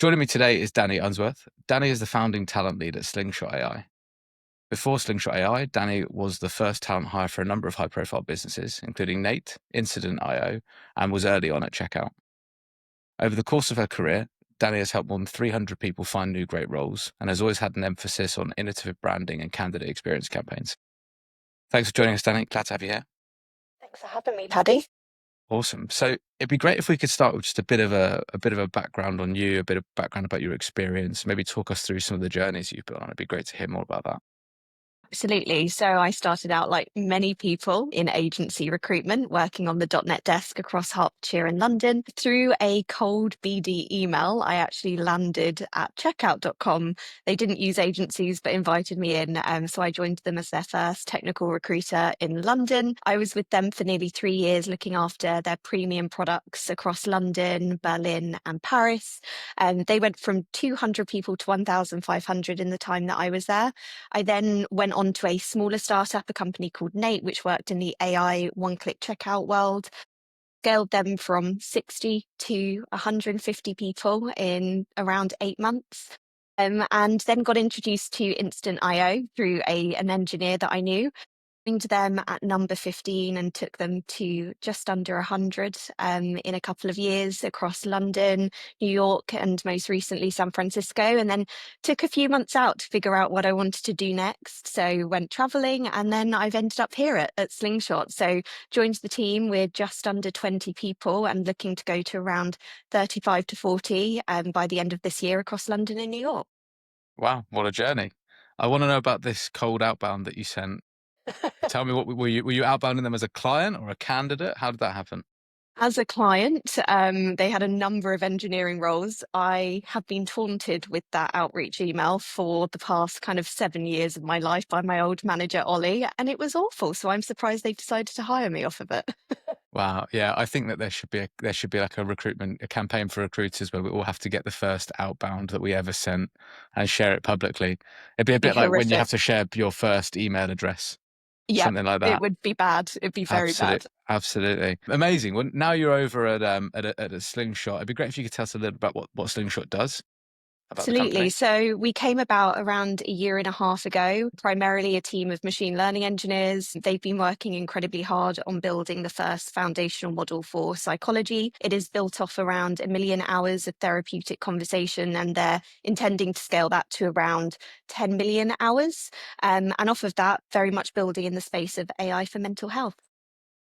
Joining me today is Dani Unsworth. Dani is the founding talent lead at Slingshot AI. Before Slingshot AI, Dani was the first talent hire for a number of high-profile businesses, including Nate, Incident IO, and was early on at Checkout. Over the course of her career, Dani has helped more than 300 people find new great roles and has always had an emphasis on innovative branding and candidate experience campaigns. Thanks for joining us, Dani. Glad to have you here. Thanks for having me, Paddy. Awesome. So it'd be great if we could start with just a bit of a background on you, a bit of background about your experience, maybe talk us through some of the journeys you've been on. It'd be great to hear more about that. Absolutely. So I started out like many people in agency recruitment, working on the .NET desk across Hertfordshire and London. Through a cold BD email, I actually landed at checkout.com. They didn't use agencies, but invited me in. So I joined them as their first technical recruiter in London. I was with them for nearly 3 years, looking after their premium products across London, Berlin, and Paris. And they went from 200 people to 1,500 in the time that I was there. I then went on to a smaller startup, a company called Nate, which worked in the AI one-click checkout world. Scaled them from 60 to 150 people in around 8 months. And then got introduced to Instant IO through an engineer that I knew. Joined them at number 15 and took them to just under 100 in a couple of years across London, New York, and most recently San Francisco. And then took a few months out to figure out what I wanted to do next. So went traveling, and then I've ended up here at Slingshot. So joined the team with just under 20 people and looking to go to around 35 to 40 by the end of this year across London and New York. Wow, what a journey. I want to know about this cold outbound that you sent. Tell me, what were you outbounding them as a client or a candidate? How did that happen? As a client, they had a number of engineering roles. I have been taunted with that outreach email for the past kind of 7 years of my life by my old manager, Ollie, and it was awful. So I'm surprised they decided to hire me off of it. Wow, yeah, I think that there should be like a campaign for recruiters where we all have to get the first outbound that we ever sent and share it publicly. It'd be a Be bit like when you have horrific. to share your first email address, Yep, something like it that. would be bad. It'd be very bad. Absolutely amazing. Well, now you're over at a Slingshot. It'd be great if you could tell us a little about what Slingshot does, about the Absolutely. company. So we came about around a year and a half ago, primarily a team of machine learning engineers. They've been working incredibly hard on building the first foundational model for psychology. It is built off around 1 million hours of therapeutic conversation, and they're intending to scale that to around 10 million hours. And off of that, very much building in the space of AI for mental health.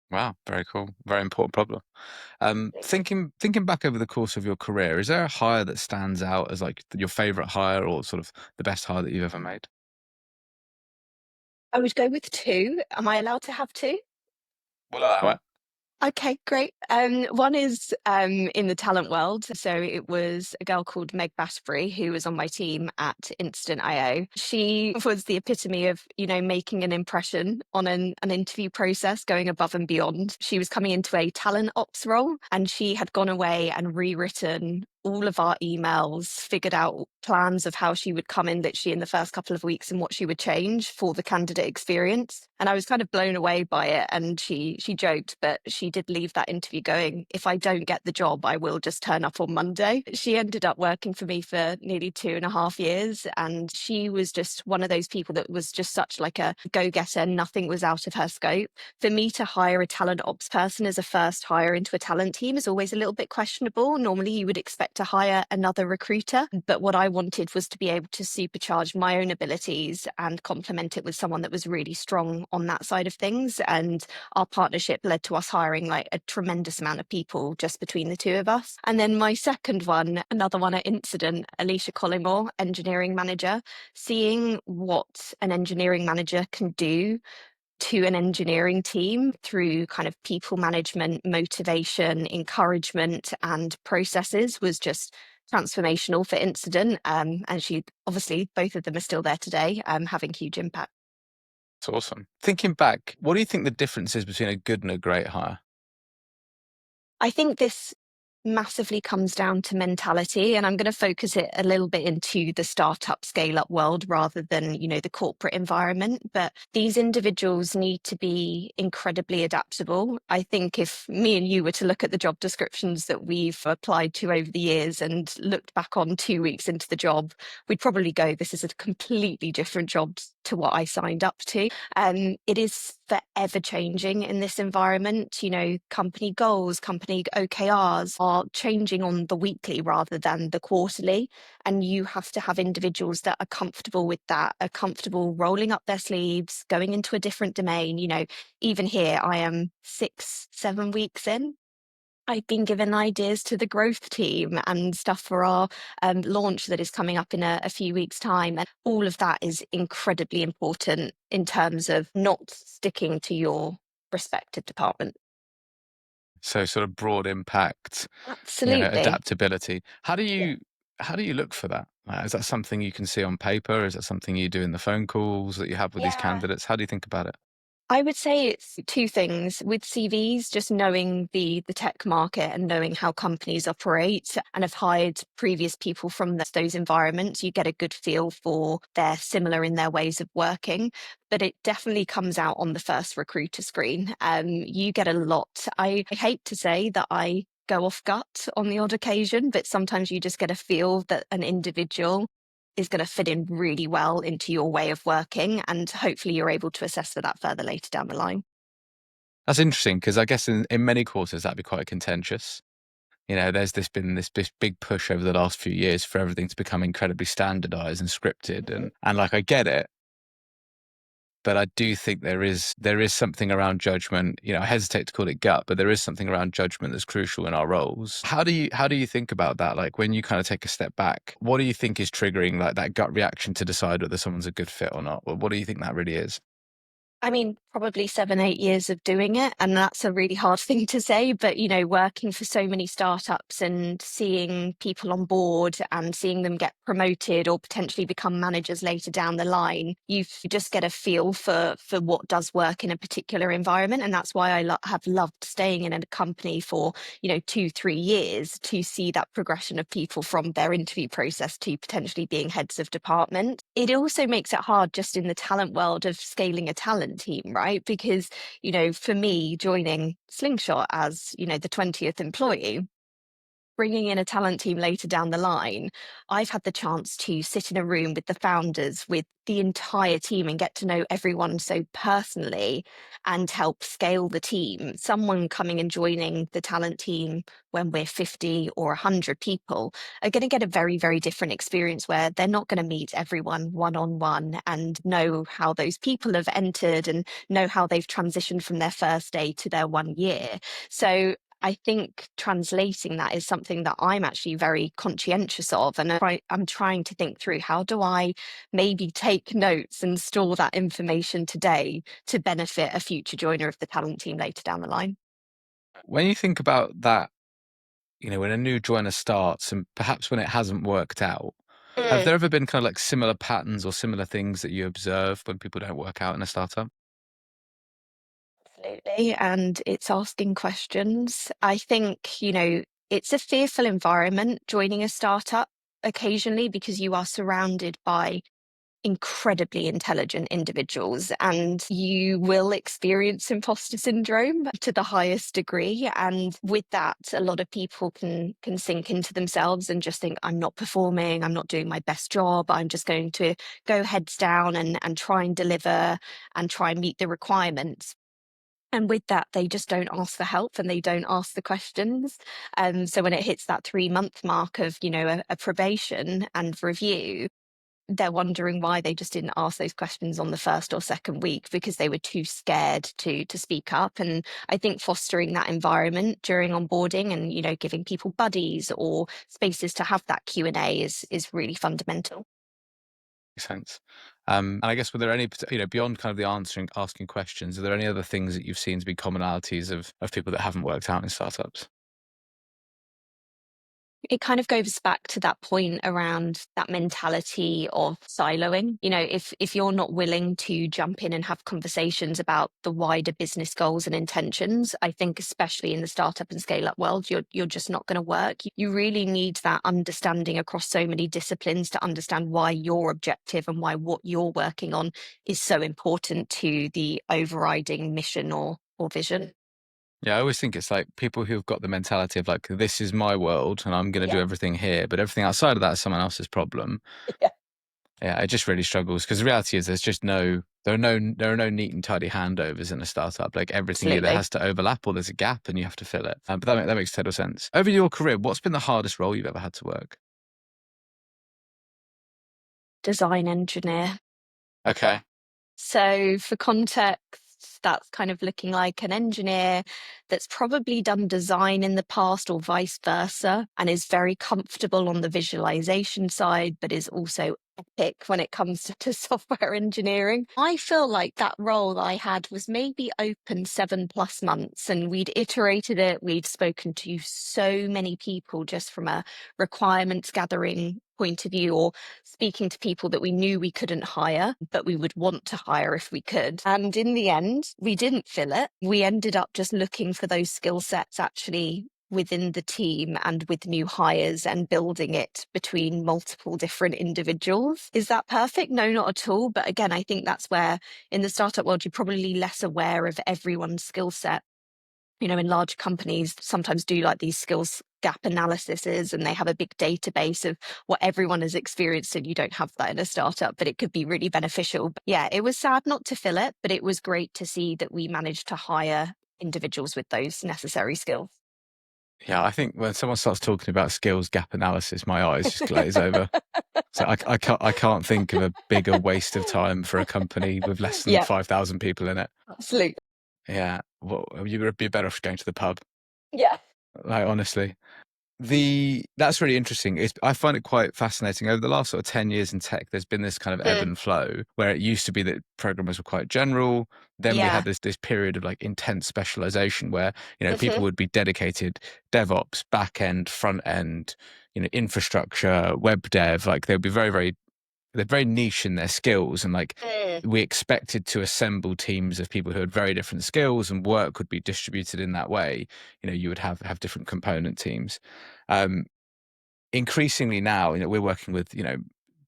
Wow, very cool. Very important problem. Thinking back over the course of your career, is there a hire that stands out as like your favorite hire or sort of the best hire that you've ever made? I would go with two. Am I allowed to have two? We'll allow it. Okay, great. One is in the talent world. So it was a girl called Meg Batterbury who was on my team at Instant IO. She was the epitome of, making an impression on an interview process, going above and beyond. She was coming into a talent ops role, and she had gone away and rewritten all of our emails, figured out plans of how she would come in literally in the first couple of weeks and what she would change for the candidate experience. And I was kind of blown away by it. And she joked, but she did leave that interview going, if I don't get the job, I will just turn up on Monday. She ended up working for me for nearly 2.5 years. And she was just one of those people that was just such like a go-getter. Nothing was out of her scope. For me to hire a talent ops person as a first hire into a talent team is always a little bit questionable. Normally you would expect to hire another recruiter, but what I wanted was to be able to supercharge my own abilities and complement it with someone that was really strong on that side of things. And our partnership led to us hiring like a tremendous amount of people just between the two of us. And then my second one, another one at Incident, Alicia Collymore, engineering manager, seeing what an engineering manager can do to an engineering team through kind of people management, motivation, encouragement, and processes was just transformational for Incident. And she obviously, both of them are still there today, having huge impact. It's awesome. Thinking back, what do you think the difference is between a good and a great hire? I think this massively comes down to mentality, and I'm going to focus it a little bit into the startup scale up world rather than, the corporate environment. But these individuals need to be incredibly adaptable. I think if me and you were to look at the job descriptions that we've applied to over the years and looked back on 2 weeks into the job, we'd probably go, this is a completely different job to what I signed up to. It is forever changing in this environment. Company goals, company OKRs are changing on the weekly rather than the quarterly. And you have to have individuals that are comfortable with that, are comfortable rolling up their sleeves, going into a different domain. Even here, I am 6-7 weeks in. I've been given ideas to the growth team and stuff for our launch that is coming up in a few weeks' time. And all of that is incredibly important in terms of not sticking to your respective department. So sort of broad impact, Absolutely. adaptability. How do Yeah. you look for that? Is that something you can see on paper? Is that something you do in the phone calls that you have with these Yeah. candidates? How do you think about it? I would say it's two things. With CVs, just knowing the tech market and knowing how companies operate, and have hired previous people from those environments, you get a good feel for they're similar in their ways of working. But it definitely comes out on the first recruiter screen. You get a lot. I hate to say that I go off gut on the odd occasion, but sometimes you just get a feel that an individual is going to fit in really well into your way of working. And hopefully you're able to assess for that further later down the line. That's interesting because I guess in many courses that'd be quite contentious. There's been this big push over the last few years for everything to become incredibly standardized and scripted, Mhm. and like I get it, but I do think there is something around judgment. I hesitate to call it gut, but there is something around judgment that's crucial in our roles. How do you think about that? Like when you kind of take a step back, what do you think is triggering like that gut reaction to decide whether someone's a good fit or not? What do you think that really is? I mean, probably 7-8 years of doing it. And that's a really hard thing to say. But, working for so many startups and seeing people on board and seeing them get promoted or potentially become managers later down the line, you just get a feel for what does work in a particular environment. And that's why I have loved staying in a company for, 2-3 years to see that progression of people from their interview process to potentially being heads of department. It also makes it hard just in the talent world of scaling a talent team, right? Because, for me, joining Slingshot as, the 20th employee, bringing in a talent team later down the line, I've had the chance to sit in a room with the founders, with the entire team, and get to know everyone so personally and help scale the team. Someone coming and joining the talent team when we're 50 or 100 people are going to get a very, very different experience where they're not going to meet everyone one on one and know how those people have entered and know how they've transitioned from their first day to their 1 year. So I think translating that is something that I'm actually very conscientious of. And I'm trying to think through, how do I maybe take notes and store that information today to benefit a future joiner of the talent team later down the line? When you think about that, when a new joiner starts and perhaps when it hasn't worked out, have Mm. there ever been kind of like similar patterns or similar things that you observe when people don't work out in a startup? Absolutely. And it's asking questions. I think, it's a fearful environment joining a startup occasionally because you are surrounded by incredibly intelligent individuals and you will experience imposter syndrome to the highest degree. And with that, a lot of people can sink into themselves and just think, I'm not performing, I'm not doing my best job, I'm just going to go heads down and try and deliver and try and meet the requirements. And with that, they just don't ask for help and they don't ask the questions. So when it hits that 3-month mark of, a probation and review, they're wondering why they just didn't ask those questions on the first or second week because they were too scared to speak up. And I think fostering that environment during onboarding and, giving people buddies or spaces to have that Q&A is really fundamental. Makes sense. And I guess were there any, beyond kind of the asking questions, are there any other things that you've seen to be commonalities of people that haven't worked out in startups? It kind of goes back to that point around that mentality of siloing. If you're not willing to jump in and have conversations about the wider business goals and intentions, I think especially in the startup and scale up world, you're just not going to work. You really need that understanding across so many disciplines to understand why your objective and why what you're working on is so important to the overriding mission or vision. Yeah, I always think it's like people who've got the mentality of like, this is my world and I'm going to do everything here, but everything outside of that is someone else's problem. Yeah. Yeah, it just really struggles because the reality is there are no neat and tidy handovers in a startup. Like everything either Absolutely. has to overlap or there's a gap and you have to fill it. But that makes total sense. Over your career, what's been the hardest role you've ever had to work? Design engineer. Okay. So, for context, that's kind of looking like an engineer that's probably done design in the past or vice versa, and is very comfortable on the visualization side, but is also epic when it comes to software engineering. I feel like that role that I had was maybe open 7+ months, and we'd iterated it. We'd spoken to so many people just from a requirements gathering point of view, or speaking to people that we knew we couldn't hire, but we would want to hire if we could. And in the end, we didn't fill it. We ended up just looking for those skill sets actually within the team and with new hires and building it between multiple different individuals. Is that perfect? No, not at all. But again, I think that's where in the startup world, you're probably less aware of everyone's skill set. In large companies sometimes do like these skills gap analyses, and they have a big database of what everyone has experienced, and you don't have that in a startup, but it could be really beneficial. But yeah, it was sad not to fill it, but it was great to see that we managed to hire individuals with those necessary skills. Yeah, I think when someone starts talking about skills gap analysis, my eyes just glaze over. So I can't think of a bigger waste of time for a company with less than Yeah, 5,000 people in it. absolutely. Yeah, well, you would be better off going to the pub. Yeah. Like honestly, that's really interesting. I find it quite fascinating. Over the last sort of 10 years in tech, there's been this kind of ebb Mm. and flow where it used to be that programmers were quite general. Then we Yeah. had this period of like intense specialization where, people Mhm. would be dedicated DevOps, back end, front end, infrastructure, web dev. Like they'd be they're very niche in their skills, and like Mm. we expected to assemble teams of people who had very different skills, and work would be distributed in that way. You would have different component teams. um, Increasingly now, we're working with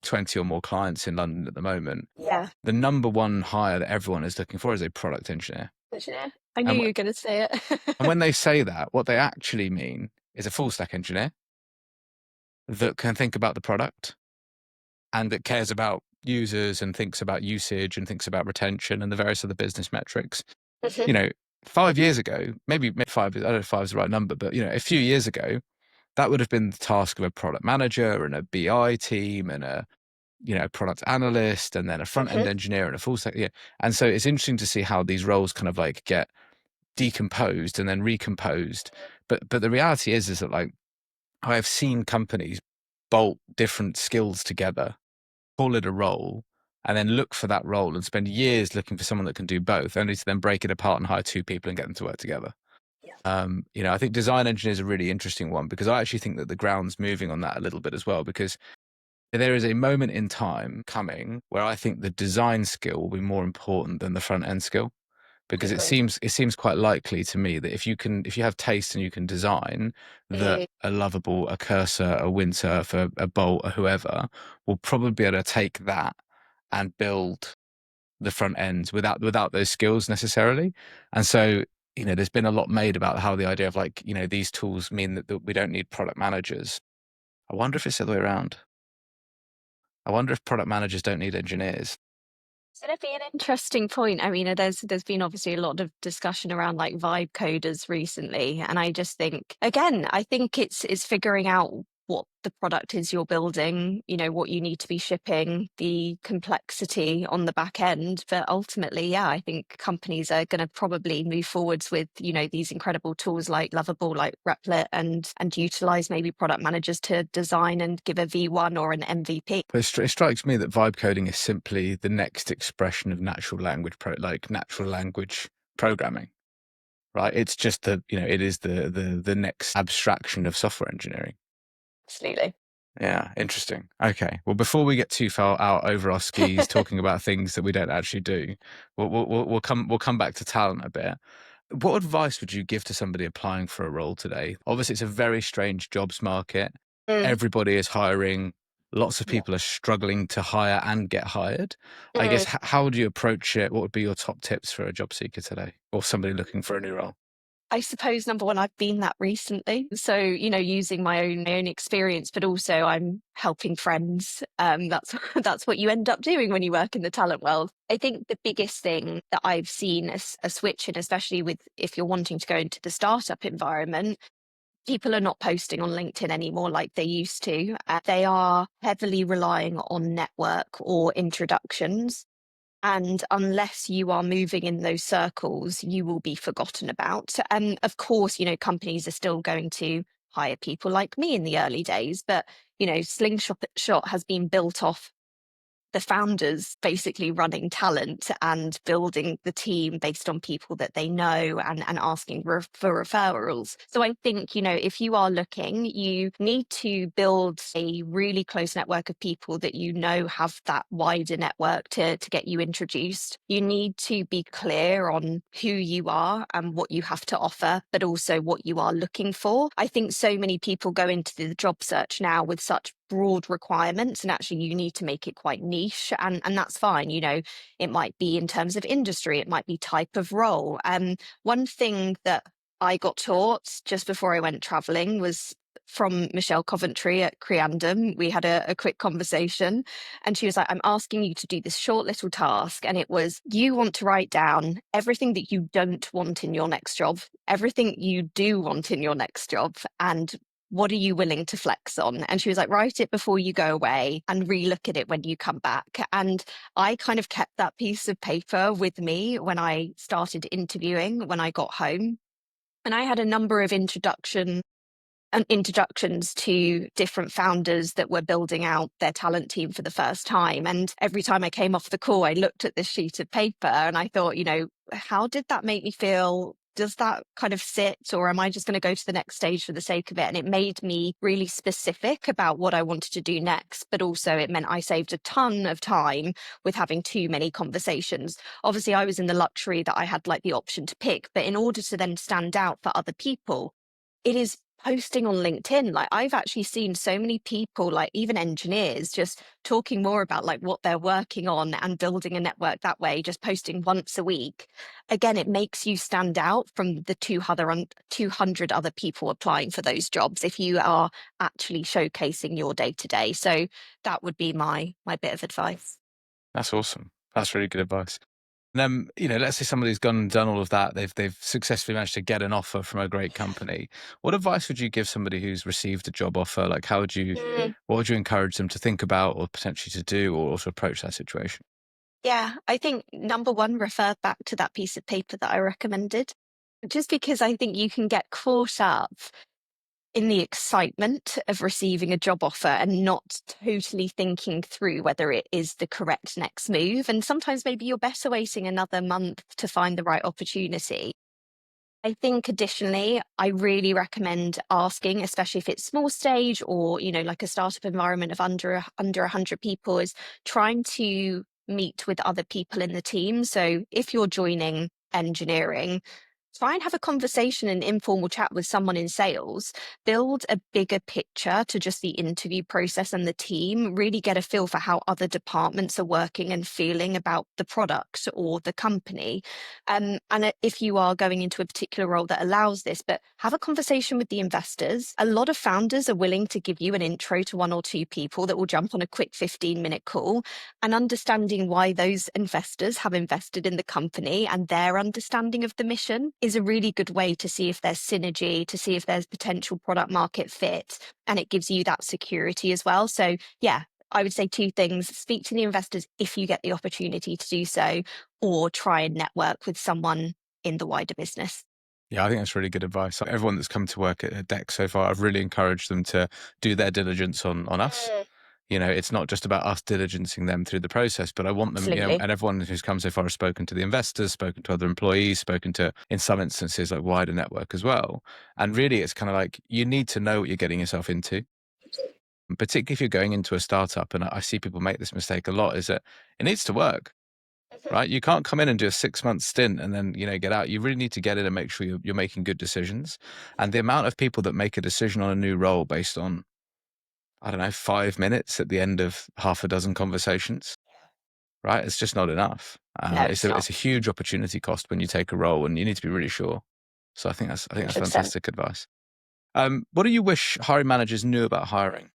20 or more clients in London at the moment. Yeah. The number one hire that everyone is looking for is a product engineer. Engineer. I knew and, you w- were going to say it. and when they say that, what they actually mean is a full stack engineer that can think about the product and that cares about users and thinks about usage and thinks about retention and the various other business metrics. Mhm. You know, 5 years ago, maybe five, I don't know if five is the right number, but a few years ago, that would have been the task of a product manager and a BI team and a product analyst and then a front end Mhm. engineer and a full stack. Yeah. And so it's interesting to see how these roles kind of like get decomposed and then recomposed. But the reality is that like I have seen companies bolt different skills together, call it a role, and then look for that role and spend years looking for someone that can do both, only to then break it apart and hire two people and get them to work together. Yeah. I think design engineer is a really interesting one because I actually think that the ground's moving on that a little bit as well, because there is a moment in time coming where I think the design skill will be more important than the front end skill, because it Agree. seems quite likely to me that if you have taste and you can design, that Mm. a Lovable, a Cursor, a Windsurf, a Bolt, or whoever will probably be able to take that and build the front ends without those skills necessarily. And so there's been a lot made about how the idea of like these tools mean that we don't need product managers. I wonder if it's the other way around. I wonder if product managers don't need engineers. It's going to be an interesting point. I mean, there's been obviously a lot of discussion around like vibe coders recently, and I just think again, I think it's figuring out what the product is you're building, what you need to be shipping, the complexity on the back end. But ultimately, yeah, I think companies are going to probably move forwards with, these incredible tools like Lovable, like Replit, and utilize maybe product managers to design and give a V1 or an MVP. But it strikes me that vibe coding is simply the next expression of natural language programming, right? It's just it is the next abstraction of software engineering. Absolutely. Yeah, interesting. Okay. Well, before we get too far out over our skis talking about things that we don't actually do, we'll come back to talent a bit. What advice would you give to somebody applying for a role today? Obviously, it's a very strange jobs market. Mm, Everybody is hiring. Lots of yeah. people are struggling to hire and get hired. I guess, Mm. how would you approach it? What would be your top tips for a job seeker today or somebody looking for a new role? I suppose number one, I've been that recently. So, using my own experience, but also I'm helping friends. That's that's what you end up doing when you work in the talent world. I think the biggest thing that I've seen a switch in, especially with if you're wanting to go into the startup environment, people are not posting on LinkedIn anymore like they used to. They are heavily relying on network or introductions. And unless you are moving in those circles, you will be forgotten about. And of course, companies are still going to hire people like me in the early days, but Slingshot has been built off the founders basically running talent and building the team based on people that they know and asking for referrals. So I think, if you are looking, you need to build a really close network of people that have that wider network to get you introduced. You need to be clear on who you are and what you have to offer, but also what you are looking for. I think so many people go into the job search now with such broad requirements, and actually you need to make it quite niche, and that's fine. It might be in terms of industry, it might be type of role. One thing that I got taught just before I went traveling was from Michelle Coventry at Creandum. We had a quick conversation, and she was like, I'm asking you to do this short little task. And it was, you want to write down everything that you don't want in your next job, everything you do want in your next job, and what are you willing to flex on? And she was like, write it before you go away and relook at it when you come back. And I kind of kept that piece of paper with me when I started interviewing, when I got home. And I had a number of introductions to different founders that were building out their talent team for the first time. And every time I came off the call, I looked at this sheet of paper and I thought, how did that make me feel? Does that kind of sit, or am I just going to go to the next stage for the sake of it? And it made me really specific about what I wanted to do next, but also it meant I saved a ton of time with having too many conversations. Obviously, I was in the luxury that I had like the option to pick, but in order to then stand out for other people, it is posting on LinkedIn. Like, I've actually seen so many people, like even engineers, just talking more about like what they're working on and building a network that way, just posting once a week. Again, it makes you stand out from the 200 other people applying for those jobs if you are actually showcasing your day to day. So that would be my bit of advice. That's awesome. That's really good advice. And then, let's say somebody's gone and done all of that. They've successfully managed to get an offer from a great company. What advice would you give somebody who's received a job offer? Like, what would you encourage them to think about or potentially to do or also approach that situation? Yeah, I think number one, refer back to that piece of paper that I recommended, just because I think you can get caught up in the excitement of receiving a job offer and not totally thinking through whether it is the correct next move. And sometimes maybe you're better waiting another month to find the right opportunity. I think additionally, I really recommend asking, especially if it's small stage or, like a startup environment of under 100 people, is trying to meet with other people in the team. So if you're joining engineering, try and have a conversation and informal chat with someone in sales. Build a bigger picture to just the interview process and the team. Really get a feel for how other departments are working and feeling about the product or the company. And if you are going into a particular role that allows this, but have a conversation with the investors. A lot of founders are willing to give you an intro to one or two people that will jump on a quick 15-minute call, and understanding why those investors have invested in the company and their understanding of the mission is a really good way to see if there's synergy, to see if there's potential product market fit, and it gives you that security as well. So yeah, I would say two things: speak to the investors if you get the opportunity to do so, or try and network with someone in the wider business. Yeah, I think that's really good advice. Like, everyone that's come to work at Dex so far, I've really encouraged them to do their diligence on us. Mm. It's not just about us diligencing them through the process, but I want them, Absolutely. and everyone who's come so far has spoken to the investors, spoken to other employees, spoken to, in some instances, like wider network as well. And really, it's kind of like, you need to know what you're getting yourself into. particularly if you're going into a startup, and I see people make this mistake a lot, is that it needs to work, right? You can't come in and do a 6-month stint and then, get out. You really need to get in and make sure you're making good decisions. And the amount of people that make a decision on a new role based on, I don't know, 5 minutes at the end of half a dozen conversations, right? It's just not enough. No, It's it's not. a huge opportunity cost when you take a role, and you need to be really sure. So I think that's 100%. fantastic advice. What do you wish hiring managers knew about hiring?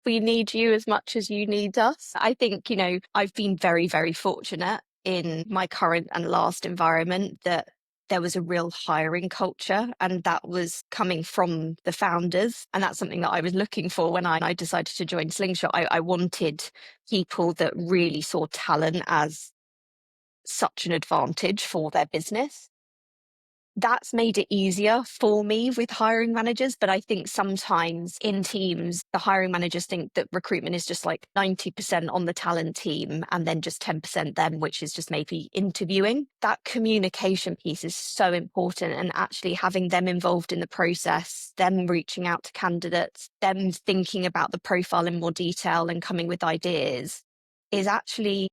We need you as much as you need us. I think, I've been very, very fortunate in my current and last environment that there was a real hiring culture, and that was coming from the founders. And that's something that I was looking for when I decided to join Slingshot. I wanted people that really saw talent as such an advantage for their business. That's made it easier for me with hiring managers. But I think sometimes in teams, the hiring managers think that recruitment is just like 90% on the talent team and then just 10% them, which is just maybe interviewing. That communication piece is so important, and actually having them involved in the process, them reaching out to candidates, them thinking about the profile in more detail and coming with ideas is actually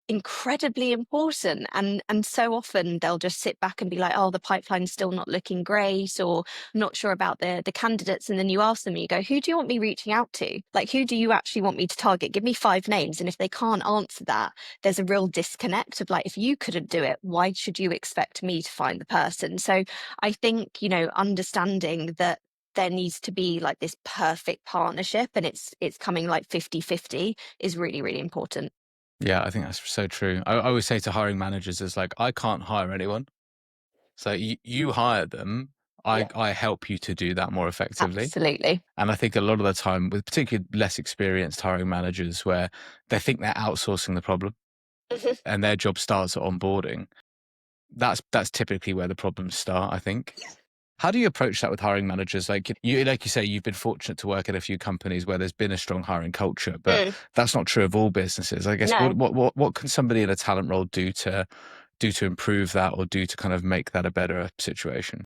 incredibly important. And so often they'll just sit back and be like, oh, the pipeline's still not looking great, or not sure about the candidates. And then you ask them, you go, who do you want me reaching out to? Like, who do you actually want me to target? Give me 5 names. And if they can't answer that, there's a real disconnect of like, if you couldn't do it, why should you expect me to find the person? So I think, understanding that there needs to be like this perfect partnership, and it's coming like 50-50 is really, really important. Yeah, I think that's so true. I always say to hiring managers is like, I can't hire anyone. So you hire them. Yeah, I help you to do that more effectively. absolutely. And I think a lot of the time, with particularly less experienced hiring managers, where they think they're outsourcing the problem Mhm. and their job starts at onboarding, that's typically where the problems start, I think. How do you approach that with hiring managers? Like you say, you've been fortunate to work at a few companies where there's been a strong hiring culture, but Mm, that's not true of all businesses. I guess no. what can somebody in a talent role do to improve that, or do to kind of make that a better situation?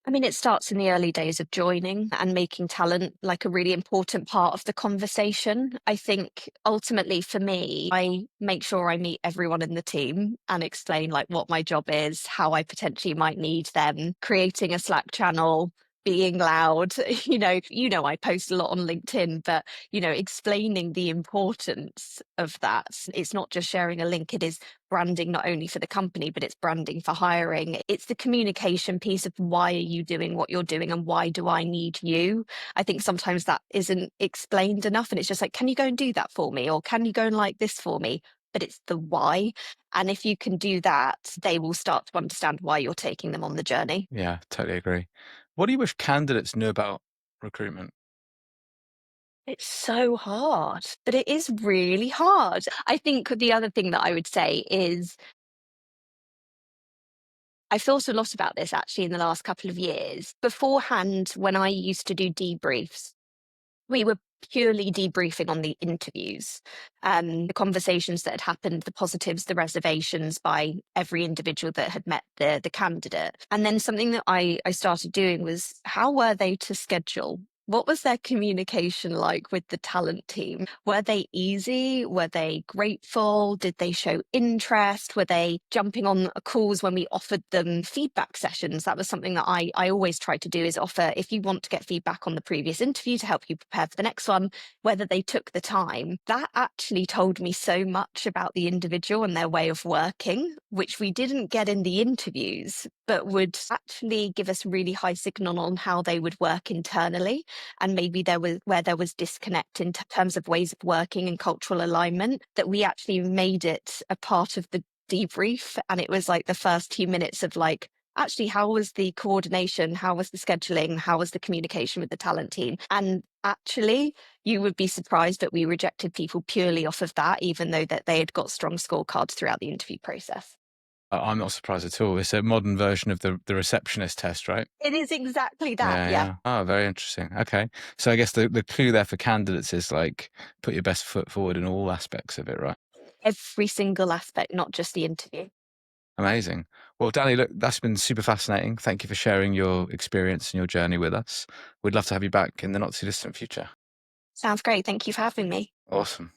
I mean, it starts in the early days of joining and making talent like a really important part of the conversation. I think ultimately for me, I make sure I meet everyone in the team and explain like what my job is, how I potentially might need them, creating a Slack channel, being loud. I post a lot on LinkedIn, but explaining the importance of that. It's not just sharing a link, it is branding not only for the company, but it's branding for hiring. It's the communication piece of why are you doing what you're doing and why do I need you? I think sometimes that isn't explained enough, and it's just like, can you go and do that for me? Or can you go and like this for me? But it's the why. And if you can do that, they will start to understand why you're taking them on the journey. Yeah, totally agree. What do you wish candidates knew about recruitment? It's so hard, but it is really hard. I think the other thing that I would say is I've thought a lot about this actually in the last couple of years. Beforehand, when I used to do debriefs, we were purely debriefing on the interviews, the conversations that had happened, the positives, the reservations by every individual that had met the candidate. And then something that I started doing was, how were they to schedule? What was their communication like with the talent team? Were they easy? Were they grateful? Did they show interest? Were they jumping on calls when we offered them feedback sessions? That was something that I always try to do, is offer, if you want to get feedback on the previous interview to help you prepare for the next one, whether they took the time. That actually told me so much about the individual and their way of working, which we didn't get in the interviews, but would actually give us really high signal on how they would work internally. And maybe there was disconnect in terms of ways of working and cultural alignment, that we actually made it a part of the debrief. And it was like the first few minutes of like, actually, how was the coordination? How was the scheduling? How was the communication with the talent team? And actually, you would be surprised that we rejected people purely off of that, even though that they had got strong scorecards throughout the interview process. I'm not surprised at all. It's a modern version of the receptionist test, right? It is exactly that. Yeah, Yeah. yeah. Oh, very interesting. Okay. So I guess the clue there for candidates is like, put your best foot forward in all aspects of it, right? Every single aspect, not just the interview. Amazing. Well, Dani, look, that's been super fascinating. Thank you for sharing your experience and your journey with us. We'd love to have you back in the not too distant future. Sounds great. Thank you for having me. Awesome.